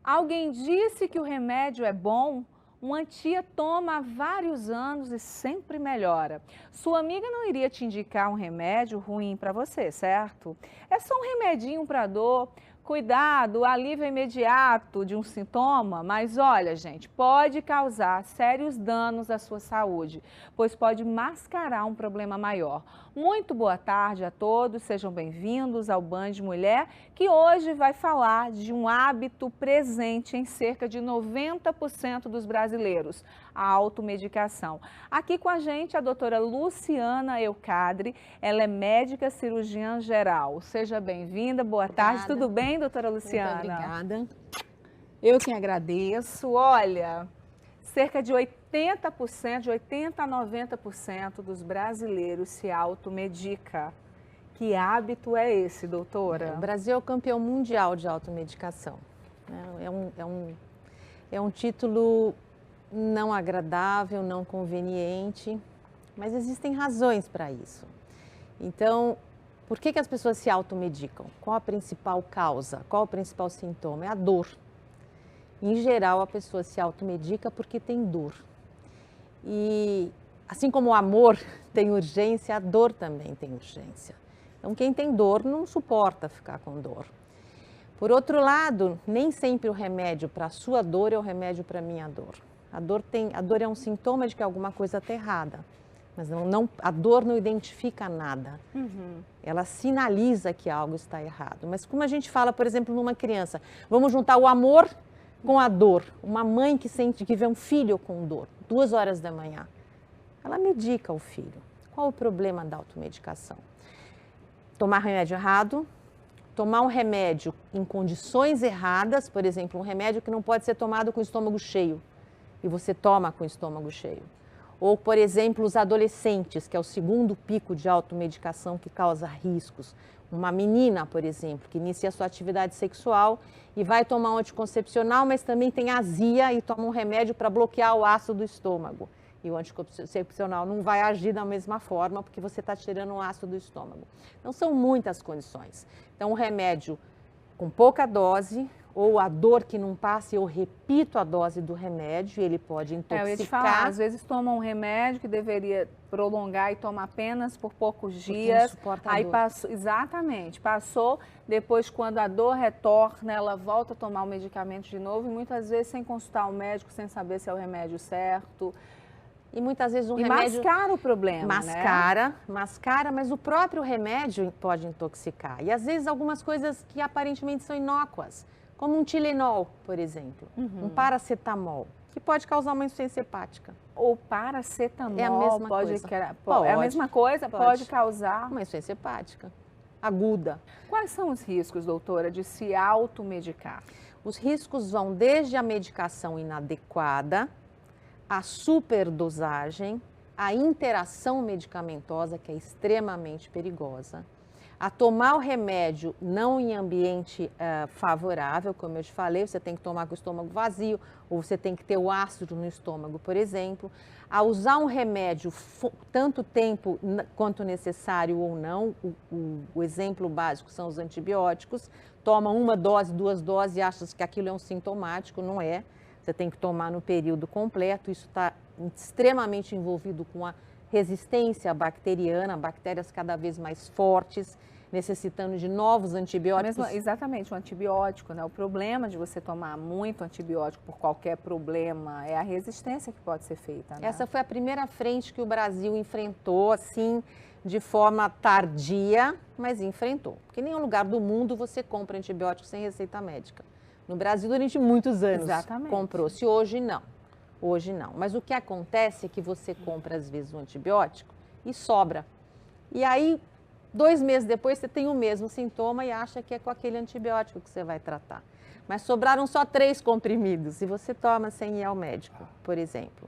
Alguém disse que o remédio é bom? Uma tia toma há vários anos e sempre melhora. Sua amiga não iria te indicar um remédio ruim para você, certo? É só um remedinho para dor. Cuidado, alívio imediato de um sintoma, mas olha, gente, pode causar sérios danos à sua saúde, pois pode mascarar um problema maior. Muito boa tarde a todos, sejam bem-vindos ao Band Mulher, que hoje vai falar de um hábito presente em cerca de 90% dos brasileiros, a automedicação. Aqui com a gente a doutora Luciana Eucadre, ela é médica cirurgiã geral. Seja bem-vinda, boa tarde, tudo bem, doutora Luciana? Muito obrigada. Eu que agradeço. Olha, cerca de 80%, de 80% a 90% dos brasileiros se automedica. Que hábito é esse, doutora? O Brasil é o campeão mundial de automedicação. É um título não agradável, não conveniente, mas existem razões para isso. Então, por que as pessoas se automedicam? Qual a principal causa? Qual o principal sintoma? É a dor. Em geral, a pessoa se automedica porque tem dor. E assim como o amor tem urgência, a dor também tem urgência. Então, quem tem dor não suporta ficar com dor. Por outro lado, nem sempre o remédio para a sua dor é o remédio para a minha dor. A dor é um sintoma de que alguma coisa está errada, mas a dor não identifica nada. Ela sinaliza que algo está errado. Mas como a gente fala, por exemplo, numa criança, vamos juntar o amor com a dor. Uma mãe que vê um filho com dor, 2 horas da manhã, ela medica o filho. Qual o problema da automedicação? Tomar remédio errado, tomar um remédio em condições erradas, por exemplo, um remédio que não pode ser tomado com o estômago cheio, e você toma com o estômago cheio. Ou, por exemplo, os adolescentes, que é o segundo pico de automedicação que causa riscos. Uma menina, por exemplo, que inicia sua atividade sexual e vai tomar um anticoncepcional, mas também tem azia e toma um remédio para bloquear o ácido do estômago. E o anticoncepcional não vai agir da mesma forma porque você está tirando o ácido do estômago. Então, são muitas condições. Então, um remédio com pouca dose, ou a dor que não passa, eu repito a dose do remédio, ele pode intoxicar. Eu ia te falar, às vezes toma um remédio que deveria prolongar e toma apenas por poucos dias. Não suporta a aí dor. passou, exatamente, passou, depois quando a dor retorna, ela volta a tomar o medicamento de novo, e muitas vezes sem consultar o médico, sem saber se é o remédio certo. E muitas vezes o remédio mascara o problema, mascara, mas o próprio remédio pode intoxicar. E às vezes algumas coisas que aparentemente são inócuas, como um Tilenol, por exemplo, um paracetamol, que pode causar uma insuficiência hepática. O paracetamol é a mesma pode, coisa. É a mesma coisa, pode causar uma insuficiência hepática aguda. Quais são os riscos, doutora, de se automedicar? Os riscos vão desde a medicação inadequada, a superdosagem, a interação medicamentosa, que é extremamente perigosa, a tomar o remédio não em ambiente favorável, como eu te falei, você tem que tomar com o estômago vazio, ou você tem que ter o ácido no estômago, por exemplo, a usar um remédio tanto tempo quanto necessário ou não, o exemplo básico são os antibióticos, toma 1 dose, 2 doses e acha que aquilo é um sintomático, não é. Você tem que tomar no período completo, isso está extremamente envolvido com a resistência bacteriana, bactérias cada vez mais fortes, necessitando de novos antibióticos. Exatamente, o antibiótico, né? O problema de você tomar muito antibiótico por qualquer problema é a resistência que pode ser feita, né? Essa foi a primeira frente que o Brasil enfrentou, assim, de forma tardia, mas enfrentou. Porque em nenhum lugar do mundo você compra antibiótico sem receita médica. No Brasil, durante muitos anos, comprou-se. Hoje, não. Hoje, não. Mas o que acontece é que você compra, às vezes, um antibiótico e sobra. E aí, 2 meses depois, você tem o mesmo sintoma e acha que é com aquele antibiótico que você vai tratar. Mas sobraram só 3 comprimidos e você toma sem ir ao médico, por exemplo.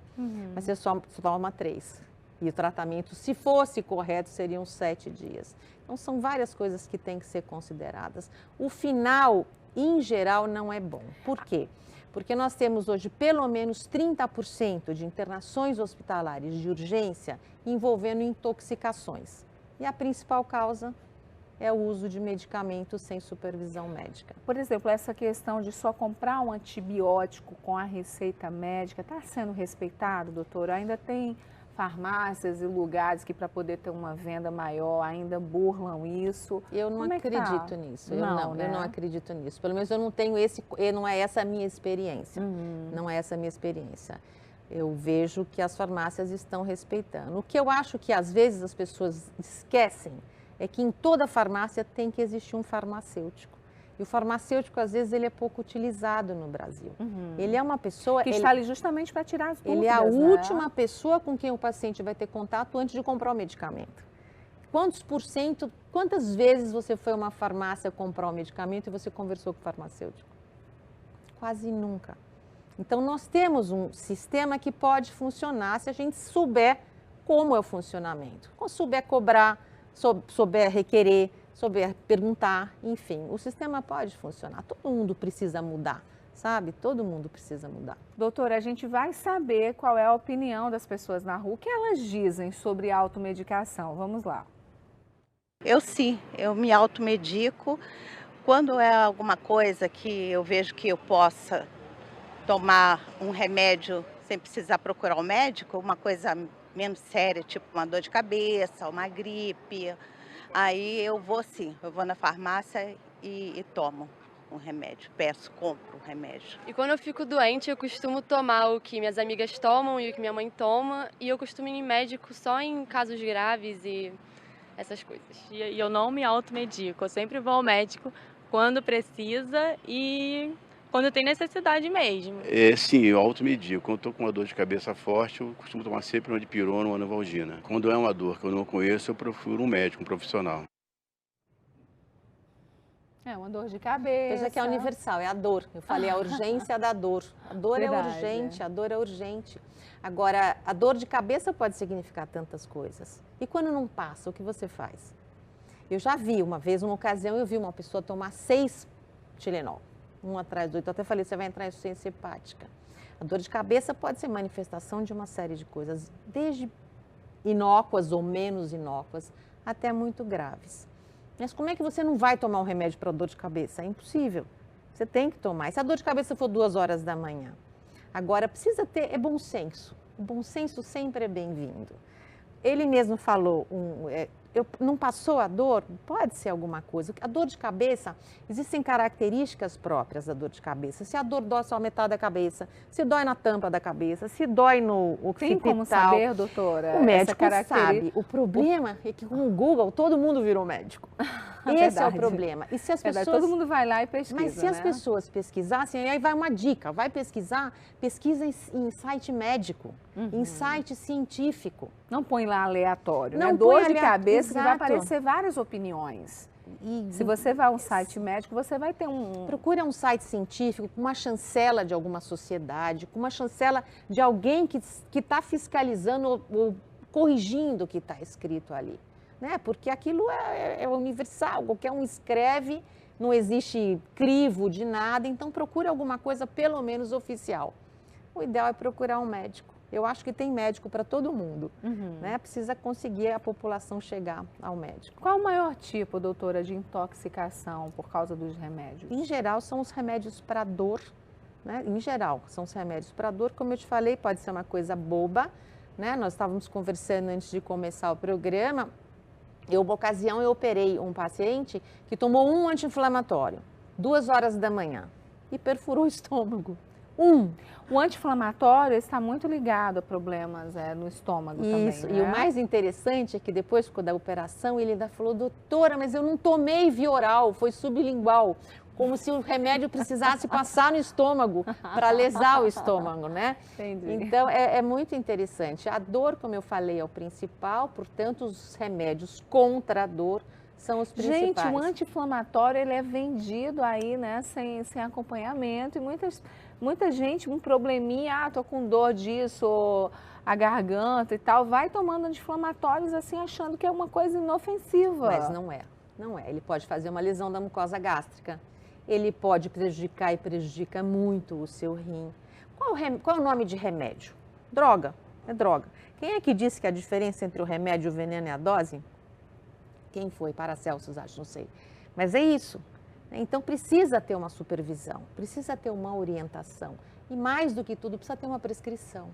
Mas você só toma 3. E o tratamento, se fosse correto, seriam 7 dias. Então, são várias coisas que têm que ser consideradas. O final, em geral, não é bom. Por quê? Porque nós temos hoje pelo menos 30% de internações hospitalares de urgência envolvendo intoxicações. E a principal causa é o uso de medicamentos sem supervisão médica. Por exemplo, essa questão de só comprar um antibiótico com a receita médica, está sendo respeitado, doutora? Ainda tem farmácias e lugares que para poder ter uma venda maior ainda burlam isso? Eu não acredito nisso, eu não acredito nisso. Pelo menos eu não tenho não é essa a minha experiência, não é essa a minha experiência. Eu vejo que as farmácias estão respeitando. O que eu acho que às vezes as pessoas esquecem é que em toda farmácia tem que existir um farmacêutico. E o farmacêutico, às vezes, ele é pouco utilizado no Brasil. Ele é uma pessoa... Que está ali justamente para tirar as dúvidas, ele é a última pessoa com quem o paciente vai ter contato antes de comprar o medicamento. Quantas vezes você foi a uma farmácia comprar um medicamento e você conversou com o farmacêutico? Quase nunca. Então, nós temos um sistema que pode funcionar se a gente souber como é o funcionamento. Souber cobrar, souber requerer, souber perguntar, enfim, o sistema pode funcionar. Todo mundo precisa mudar, sabe? Todo mundo precisa mudar. Doutora, a gente vai saber qual é a opinião das pessoas na rua, o que elas dizem sobre automedicação. Vamos lá. Eu me automedico. Quando é alguma coisa que eu vejo que eu possa tomar um remédio sem precisar procurar um médico, uma coisa menos séria, tipo uma dor de cabeça, uma gripe, aí eu vou na farmácia e tomo um remédio, compro um remédio. E quando eu fico doente, eu costumo tomar o que minhas amigas tomam e o que minha mãe toma, e eu costumo ir em médico só em casos graves e essas coisas. E eu não me automedico, eu sempre vou ao médico quando precisa e quando tem necessidade mesmo. Sim, eu automedico. Quando estou com uma dor de cabeça forte, eu costumo tomar sempre uma dipirona ou uma Novalgina. Quando é uma dor que eu não conheço, eu procuro um médico, um profissional. É uma dor de cabeça. Veja que é universal, é a dor. Eu falei a urgência da dor. A dor Verdade, é urgente, a dor é urgente. Agora, a dor de cabeça pode significar tantas coisas. E quando não passa, o que você faz? Eu já vi uma ocasião, eu vi uma pessoa tomar 6 Tilenol, um atrás do outro. Eu até falei, você vai entrar em insuficiência hepática. A dor de cabeça pode ser manifestação de uma série de coisas, desde inócuas ou menos inócuas, até muito graves. Mas como é que você não vai tomar um remédio para dor de cabeça? É impossível. Você tem que tomar. E se a dor de cabeça for 2 horas da manhã? Agora, precisa ter, é bom senso. O bom senso sempre é bem-vindo. Ele mesmo falou, não passou a dor? Pode ser alguma coisa. A dor de cabeça, existem características próprias da dor de cabeça. Se a dor dói só metade da cabeça, se dói na tampa da cabeça, se dói no occipital. Tem como saber, doutora? O médico sabe. O problema é que com o Google todo mundo virou médico. Esse é o problema. E se as pessoas... Todo mundo vai lá e pesquisa, Mas se as pessoas pesquisassem, aí vai uma dica, vai pesquisar, pesquisa em site médico, em site científico. Não põe lá aleatório, Não né? põe Dor de cabeça, que vai Exato. aparecer várias opiniões. E se você vai a um site médico, você vai ter Procure um site científico com uma chancela de alguma sociedade, com uma chancela de alguém que está fiscalizando ou corrigindo o que está escrito ali. Né? Porque aquilo é universal, qualquer um escreve, não existe crivo de nada, então procure alguma coisa pelo menos oficial. O ideal é procurar um médico. Eu acho que tem médico para todo mundo, né? Precisa conseguir a população chegar ao médico. Qual o maior tipo, doutora, de intoxicação por causa dos remédios? Em geral, são os remédios para dor, né? Em geral, são os remédios para dor. Como eu te falei, pode ser uma coisa boba, né? Nós estávamos conversando antes de começar o programa. Uma ocasião, eu operei um paciente que tomou um anti-inflamatório, 2 horas da manhã, e perfurou o estômago. O anti-inflamatório está muito ligado a problemas no estômago também, Isso, né? E o mais interessante é que depois da operação, ele ainda falou, doutora, mas eu não tomei via oral, foi sublingual, como se o remédio precisasse passar no estômago para lesar o estômago, né? Entendi. Então, é muito interessante. A dor, como eu falei, é o principal, portanto, os remédios contra a dor são os principais. Gente, o anti-inflamatório, ele é vendido aí, né, sem acompanhamento, e muita gente, um probleminha, tô com dor disso, ou a garganta e tal, vai tomando anti-inflamatórios assim, achando que é uma coisa inofensiva. Mas não é. Ele pode fazer uma lesão da mucosa gástrica, ele pode prejudicar e prejudica muito o seu rim. Qual é o nome de remédio? Droga, é droga. Quem é que disse que a diferença entre o remédio e o veneno é a dose? Quem foi? Paracelsus, acho, não sei. Mas é isso. Então, precisa ter uma supervisão, precisa ter uma orientação. E mais do que tudo, precisa ter uma prescrição.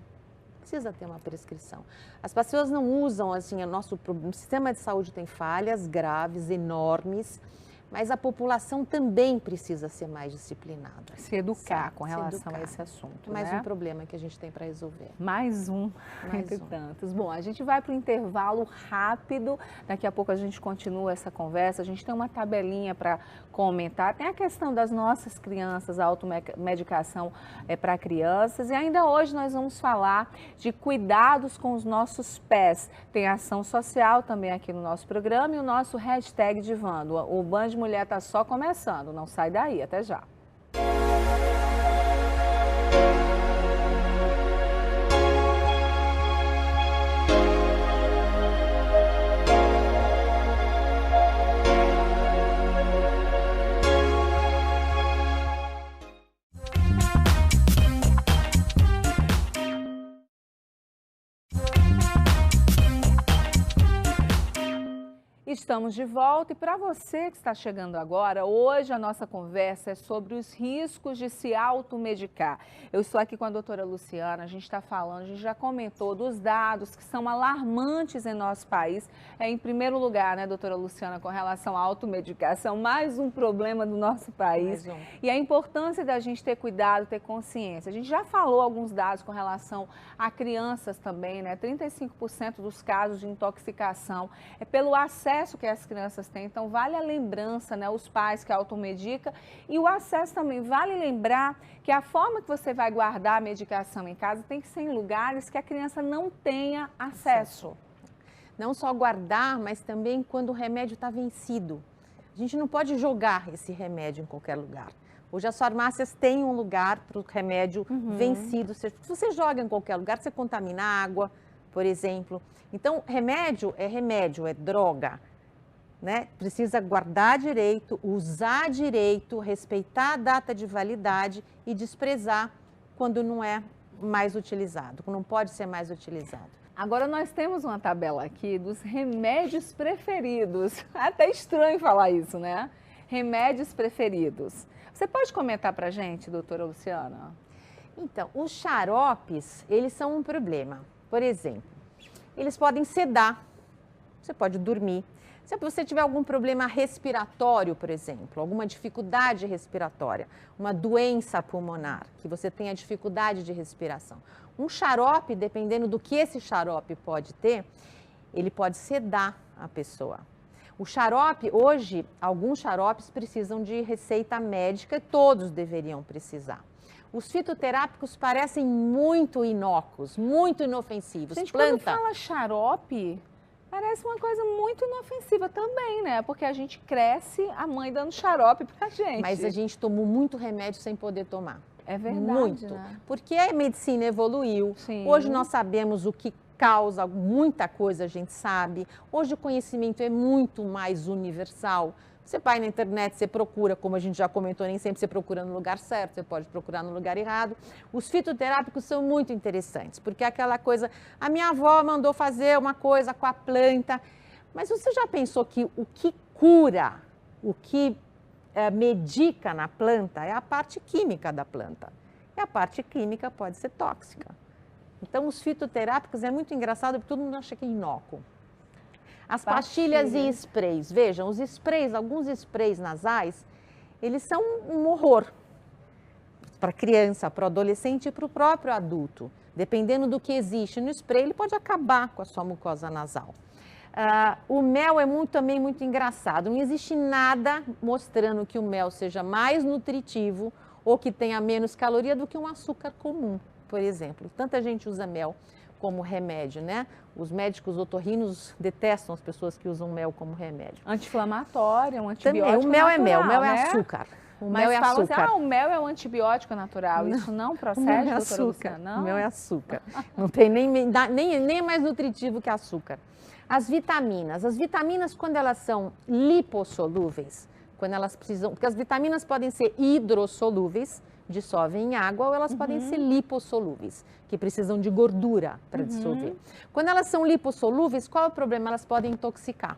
Precisa ter uma prescrição. As pessoas não usam, assim, o sistema de saúde tem falhas graves, enormes, mas a população também precisa ser mais disciplinada. Se educar com relação a esse assunto. Mais né? um problema que a gente tem para resolver. Mais um, entre tantos. Bom, a gente vai para o intervalo rápido. Daqui a pouco a gente continua essa conversa. A gente tem uma tabelinha para comentar. Tem a questão das nossas crianças, a automedicação para crianças. E ainda hoje nós vamos falar de cuidados com os nossos pés. Tem ação social também aqui no nosso programa e o nosso hashtag Divando. O Band Mulher está só começando, não sai daí, até já. Estamos de volta e para você que está chegando agora, hoje a nossa conversa é sobre os riscos de se automedicar. Eu estou aqui com a doutora Luciana, a gente está falando, a gente já comentou dos dados que são alarmantes em nosso país. Em primeiro lugar, né, doutora Luciana, com relação à automedicação, mais um problema do nosso país. E a importância da gente ter cuidado, ter consciência. A gente já falou alguns dados com relação a crianças também, né? 35% dos casos de intoxicação é pelo acesso que as crianças têm, então vale a lembrança, né, os pais que automedicam e o acesso também, vale lembrar que a forma que você vai guardar a medicação em casa tem que ser em lugares que a criança não tenha acesso. Não só guardar, mas também quando o remédio está vencido. A gente não pode jogar esse remédio em qualquer lugar. Hoje as farmácias têm um lugar para o remédio vencido. Se você joga em qualquer lugar, você contamina a água, por exemplo. Então, remédio, é droga. Né? Precisa guardar direito, usar direito, respeitar a data de validade e desprezar quando não é mais utilizado, quando não pode ser mais utilizado. Agora nós temos uma tabela aqui dos remédios preferidos. Até estranho falar isso, né? Remédios preferidos. Você pode comentar pra gente, doutora Luciana? Então, os xaropes, eles são um problema. Por exemplo, eles podem sedar, você pode dormir. Se você tiver algum problema respiratório, por exemplo, alguma dificuldade respiratória, uma doença pulmonar, que você tenha dificuldade de respiração, um xarope, dependendo do que esse xarope pode ter, ele pode sedar a pessoa. O xarope, hoje, alguns xaropes precisam de receita médica, todos deveriam precisar. Os fitoterápicos parecem muito inócuos, muito inofensivos. Gente, quando fala xarope, parece uma coisa muito inofensiva também, né? Porque a gente cresce, a mãe dando xarope pra gente. Mas a gente tomou muito remédio sem poder tomar. É verdade, muito. Né? Porque a medicina evoluiu. Sim. Hoje nós sabemos o que causa, muita coisa a gente sabe. Hoje o conhecimento é muito mais universal. Você vai na internet, você procura, como a gente já comentou, nem sempre você procura no lugar certo, você pode procurar no lugar errado. Os fitoterápicos são muito interessantes, porque é aquela coisa, a minha avó mandou fazer uma coisa com a planta, mas você já pensou que o que cura, o que medica na planta é a parte química da planta. E a parte química pode ser tóxica. Então, os fitoterápicos é muito engraçado, porque todo mundo acha que é inócuo. As pastilhas e sprays, vejam, os sprays, alguns sprays nasais, eles são um horror para criança, para o adolescente e para o próprio adulto. Dependendo do que existe no spray, ele pode acabar com a sua mucosa nasal. O mel é também muito engraçado, não existe nada mostrando que o mel seja mais nutritivo ou que tenha menos caloria do que um açúcar comum, por exemplo. Tanta gente usa mel como remédio, né? Os médicos otorrinos detestam as pessoas que usam mel como remédio. Anti-inflamatório, um antibiótico também, o mel natural, é mel, o mel né? é açúcar. O Mas mel é falam açúcar. assim, o mel é um antibiótico natural. Isso não procede, o mel é doutora açúcar. Luciana? Não? O mel é açúcar. Não tem nem é mais nutritivo que açúcar. As vitaminas, quando elas são lipossolúveis, quando elas precisam, porque as vitaminas podem ser hidrossolúveis, dissolvem em água, ou elas podem ser lipossolúveis, que precisam de gordura para dissolver. Quando elas são lipossolúveis, qual é o problema? Elas podem intoxicar.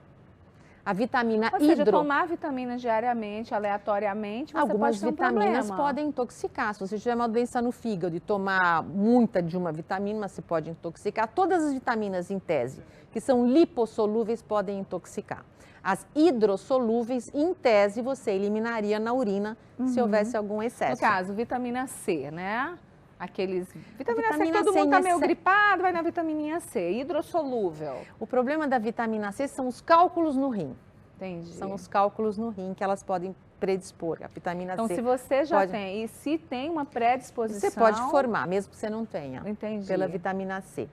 A vitamina Ou seja, tomar vitaminas diariamente, aleatoriamente, você algumas pode ter um vitaminas problema. podem intoxicar. Se você tiver uma doença no fígado e tomar muita de uma vitamina, você pode intoxicar. Todas as vitaminas em tese, que são lipossolúveis, podem intoxicar. As hidrossolúveis, em tese, você eliminaria na urina se houvesse algum excesso. No caso, vitamina C, né? Aqueles... Vitamina C, Vitamina todo C mundo tá em meio excesso. gripado, vai na vitamininha C, hidrossolúvel. O problema da vitamina C são os cálculos no rim. Entendi. São os cálculos no rim que elas podem predispor. A vitamina Então, C se você já pode- tem, e se tem uma predisposição... você pode formar, mesmo que você não tenha, Entendi. pela vitamina C.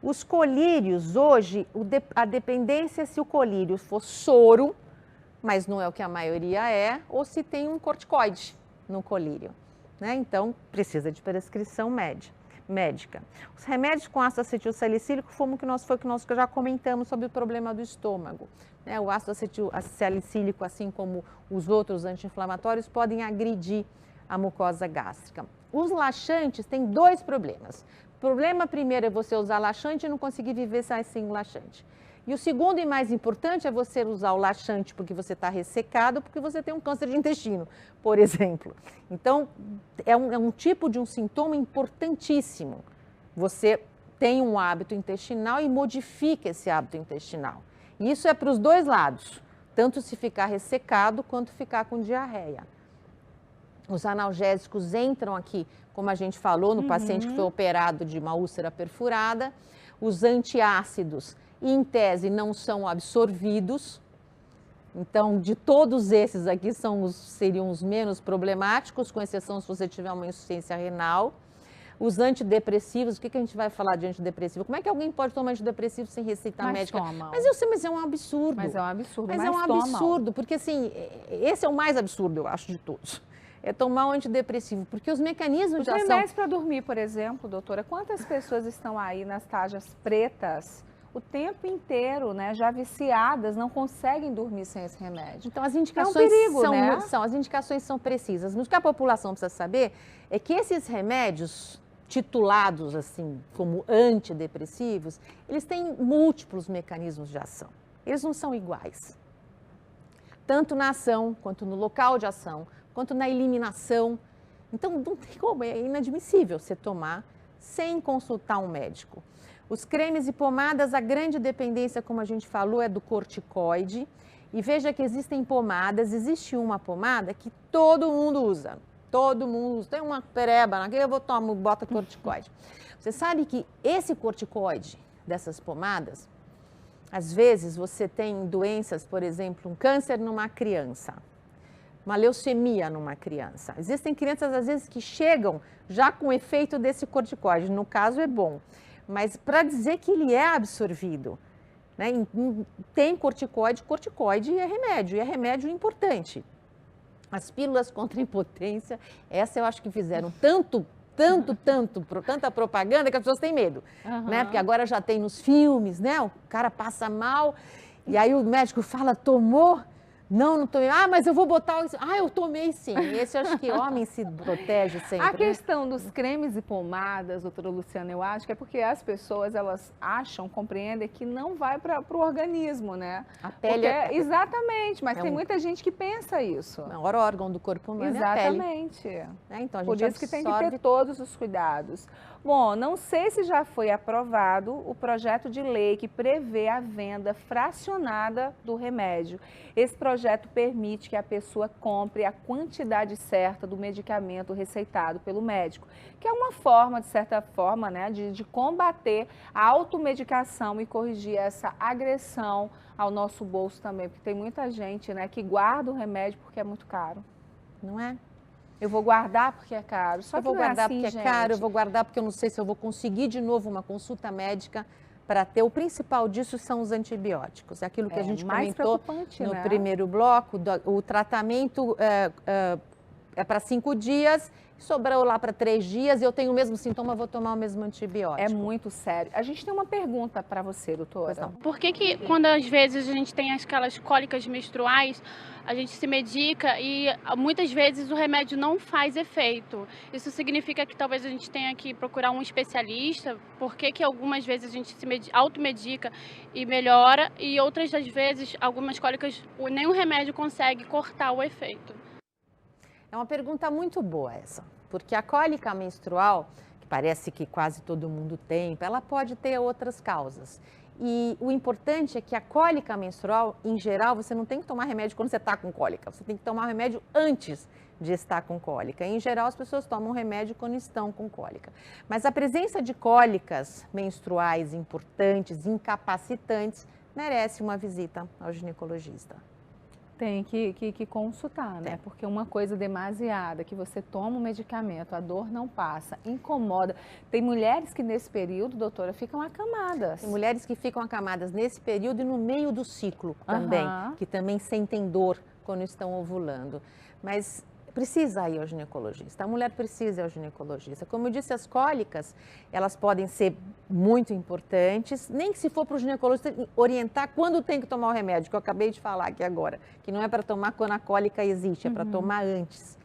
Os colírios, hoje, a dependência se o colírio for soro, mas não é o que a maioria é, ou se tem um corticoide no colírio, né? Então, precisa de prescrição médica. Os remédios com ácido acetilsalicílico foi o que nós já comentamos sobre o problema do estômago, né? O ácido acetilsalicílico, assim como os outros anti-inflamatórios, podem agredir a mucosa gástrica. Os laxantes têm dois problemas. O problema primeiro é você usar laxante e não conseguir viver sem o laxante. E o segundo e mais importante é você usar o laxante porque você está ressecado, porque você tem um câncer de intestino, por exemplo. Então, é um tipo de um sintoma importantíssimo. Você tem um hábito intestinal e modifica esse hábito intestinal. E isso é para os dois lados, tanto se ficar ressecado quanto ficar com diarreia. Os analgésicos entram aqui, como a gente falou, no paciente que foi operado de uma úlcera perfurada. Os antiácidos, em tese, não são absorvidos. Então, de todos esses aqui, seriam os menos problemáticos, com exceção se você tiver uma insuficiência renal. Os antidepressivos, o que a gente vai falar de antidepressivo? Como é que alguém pode tomar antidepressivo sem receita médica? Tomam. Mas eu sei, mas é um absurdo. Mas é um absurdo, Mas é um tomam. absurdo, porque assim, esse é o mais absurdo, eu acho, de todos. É tomar um antidepressivo, porque os mecanismos Os de ação... remédios para dormir, por exemplo, doutora, quantas pessoas estão aí nas tarjas pretas o tempo inteiro, né, já viciadas, não conseguem dormir sem esse remédio? Então, as indicações, perigo, né? as indicações são precisas. Mas o que a população precisa saber é que esses remédios titulados assim como antidepressivos, eles têm múltiplos mecanismos de ação. Eles não são iguais. Tanto na ação, quanto no local de ação, quanto na eliminação. Então, não tem como, é inadmissível você tomar sem consultar um médico. Os cremes e pomadas, a grande dependência, como a gente falou, é do corticoide. E veja que existem pomadas, existe uma pomada que todo mundo usa. Todo mundo usa. Tem uma pereba, aqui eu boto corticoide. Você sabe que esse corticoide dessas pomadas, às vezes você tem doenças, por exemplo, um câncer numa criança, uma leucemia numa criança. Existem crianças, às vezes, que chegam já com o efeito desse corticoide. No caso, é bom. Mas para dizer que ele é absorvido, né? Tem corticoide é remédio, e é remédio importante. As pílulas contra a impotência, essa eu acho que fizeram tanta propaganda que as pessoas têm medo, né? Porque agora já tem nos filmes, né? O cara passa mal e aí o médico fala, tomou? Não tomei. Ah, mas eu vou botar... Ah, eu tomei sim. Esse eu acho que homem se protege sempre. A questão dos cremes e pomadas, doutora Luciana, eu acho que é porque as pessoas, elas acham, compreendem que não vai para o organismo, né? A pele exatamente, mas tem muita gente que pensa isso. O maior órgão do corpo humano é a pele. Exatamente. Então, a gente Por isso que tem que ter todos os cuidados. Bom, não sei se já foi aprovado o projeto de lei que prevê a venda fracionada do remédio. Esse projeto permite que a pessoa compre a quantidade certa do medicamento receitado pelo médico, que é uma forma, de certa forma, né, de combater a automedicação e corrigir essa agressão ao nosso bolso também, porque tem muita gente, né, que guarda o remédio porque é muito caro. Não é? Eu vou guardar porque é caro. Só eu vou guardar porque é caro, eu vou guardar porque eu não sei se eu vou conseguir de novo uma consulta médica para ter. O principal disso são os antibióticos. É aquilo que a gente comentou no primeiro bloco. O tratamento é para 5 dias, sobrou lá para 3 dias e eu tenho o mesmo sintoma, vou tomar o mesmo antibiótico. É muito sério. A gente tem uma pergunta para você, doutora. Por que quando às vezes a gente tem aquelas cólicas menstruais, a gente se medica e muitas vezes o remédio não faz efeito? Isso significa que talvez a gente tenha que procurar um especialista? Por que algumas vezes a gente se automedica e melhora e outras das vezes, algumas cólicas, nenhum remédio consegue cortar o efeito? É uma pergunta muito boa essa, porque a cólica menstrual, que parece que quase todo mundo tem, ela pode ter outras causas. E o importante é que a cólica menstrual, em geral, você não tem que tomar remédio quando você está com cólica, você tem que tomar remédio antes de estar com cólica. Em geral, as pessoas tomam remédio quando estão com cólica. Mas a presença de cólicas menstruais importantes, incapacitantes, merece uma visita ao ginecologista. Tem que consultar, né? Porque uma coisa demasiada, que você toma um medicamento, a dor não passa, incomoda. Tem mulheres que nesse período, doutora, ficam acamadas. Tem mulheres que ficam acamadas nesse período e no meio do ciclo também, que também sentem dor quando estão ovulando. Mas precisa ir ao ginecologista, a mulher precisa ir ao ginecologista. Como eu disse, as cólicas, elas podem ser muito importantes, nem que se for para o ginecologista orientar quando tem que tomar o remédio, que eu acabei de falar aqui agora, que não é para tomar quando a cólica existe, é para tomar antes.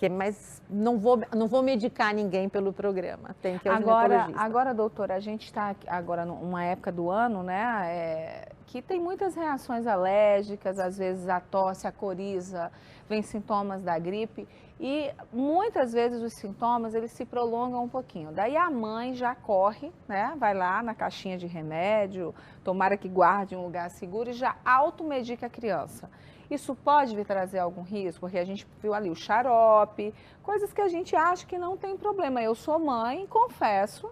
Mas não vou medicar ninguém pelo programa, tem que ir ao ginecologista. Agora, doutora, a gente está agora numa época do ano, né, que tem muitas reações alérgicas, às vezes a tosse, a coriza, vem sintomas da gripe e muitas vezes os sintomas eles se prolongam um pouquinho. Daí a mãe já corre, né, vai lá na caixinha de remédio, tomara que guarde em um lugar seguro e já automedica a criança. Isso pode vir trazer algum risco? Porque a gente viu ali o xarope, coisas que a gente acha que não tem problema. Eu sou mãe e confesso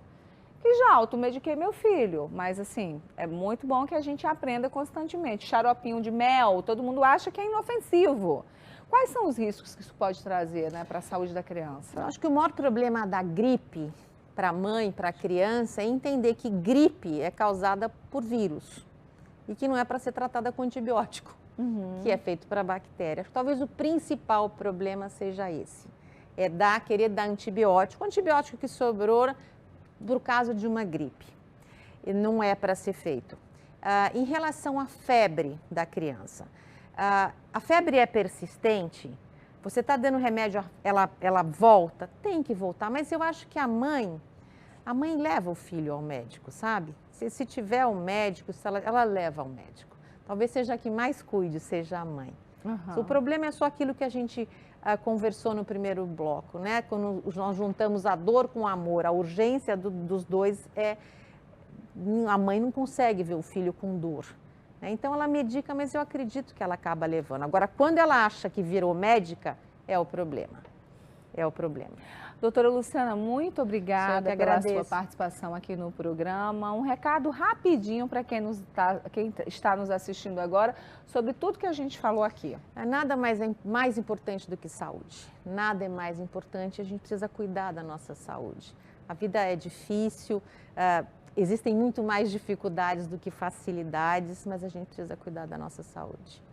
que já automediquei meu filho, mas assim, é muito bom que a gente aprenda constantemente. Xaropinho de mel, todo mundo acha que é inofensivo. Quais são os riscos que isso pode trazer, né, para a saúde da criança? Eu acho que o maior problema da gripe para a mãe, para a criança, é entender que gripe é causada por vírus e que não é para ser tratada com antibiótico. Que é feito para bactéria. Talvez o principal problema seja esse, é querer dar antibiótico, antibiótico que sobrou por causa de uma gripe, e não é para ser feito. Em relação à febre da criança, a febre é persistente, você está dando remédio, ela volta, tem que voltar, mas eu acho que a mãe leva o filho ao médico, sabe? Se tiver um médico, ela leva ao médico. Talvez seja a que mais cuide, seja a mãe. O problema é só aquilo que a gente conversou no primeiro bloco, né? Quando nós juntamos a dor com o amor, a urgência dos dois a mãe não consegue ver o filho com dor. Né? Então ela medica, mas eu acredito que ela acaba levando. Agora, quando ela acha que virou médica, é o problema. É o problema. Doutora Luciana, muito obrigada pela sua participação aqui no programa. Um recado rapidinho para quem está nos assistindo agora sobre tudo que a gente falou aqui. Nada mais importante do que saúde. Nada é mais importante, a gente precisa cuidar da nossa saúde. A vida é difícil, existem muito mais dificuldades do que facilidades, mas a gente precisa cuidar da nossa saúde.